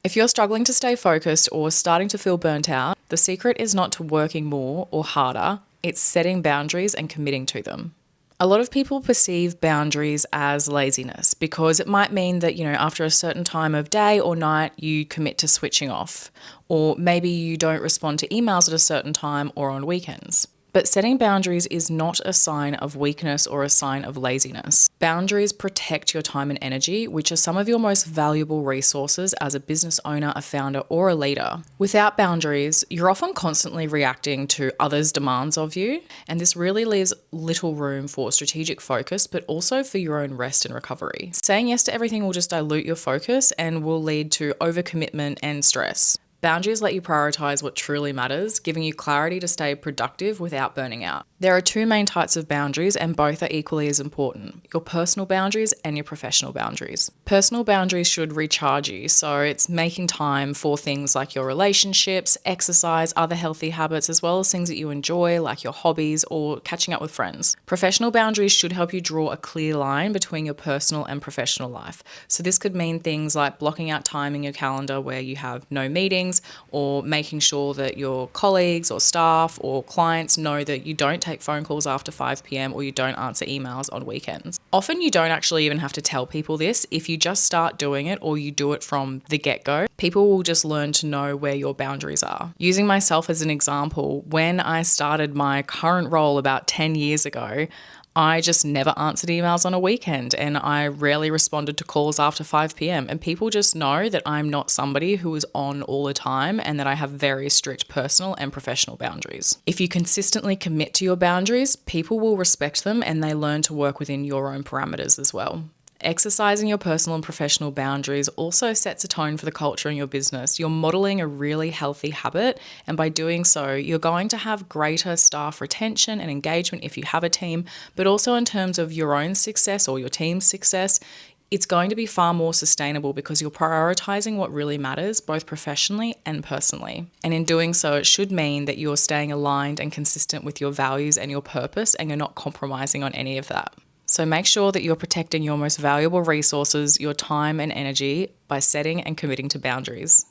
If you're struggling to stay focused or starting to feel burnt out, the secret is not to working more or harder, it's setting boundaries and committing to them. A lot of people perceive boundaries as laziness because it might mean that, after a certain time of day or night, you commit to switching off, or maybe you don't respond to emails at a certain time or on weekends. But setting boundaries is not a sign of weakness or a sign of laziness. Boundaries protect your time and energy, which are some of your most valuable resources as a business owner, a founder, or a leader. Without boundaries, you're often constantly reacting to others' demands of you, and this really leaves little room for strategic focus, but also for your own rest and recovery. Saying yes to everything will just dilute your focus and will lead to overcommitment and stress. Boundaries let you prioritize what truly matters, giving you clarity to stay productive without burning out. There are two main types of boundaries, and both are equally as important: your personal boundaries and your professional boundaries. Personal boundaries should recharge you, so it's making time for things like your relationships, exercise, other healthy habits, as well as things that you enjoy, like your hobbies or catching up with friends. Professional boundaries should help you draw a clear line between your personal and professional life. So this could mean things like blocking out time in your calendar where you have no meetings, or making sure that your colleagues or staff or clients know that you don't take phone calls after 5 p.m. or you don't answer emails on weekends. Often you don't actually even have to tell people this. If you just start doing it or you do it from the get-go, people will just learn to know where your boundaries are. Using myself as an example, when I started my current role about 10 years ago, I just never answered emails on a weekend, and I rarely responded to calls after 5 p.m. And people just know that I'm not somebody who is on all the time and that I have very strict personal and professional boundaries. If you consistently commit to your boundaries, people will respect them and they learn to work within your own parameters as well. Exercising your personal and professional boundaries also sets a tone for the culture in your business. You're modeling a really healthy habit, and by doing so, you're going to have greater staff retention and engagement if you have a team, but also in terms of your own success or your team's success, it's going to be far more sustainable because you're prioritizing what really matters, both professionally and personally. And in doing so, it should mean that you're staying aligned and consistent with your values and your purpose, and you're not compromising on any of that. So make sure that you're protecting your most valuable resources, your time and energy, by setting and committing to boundaries.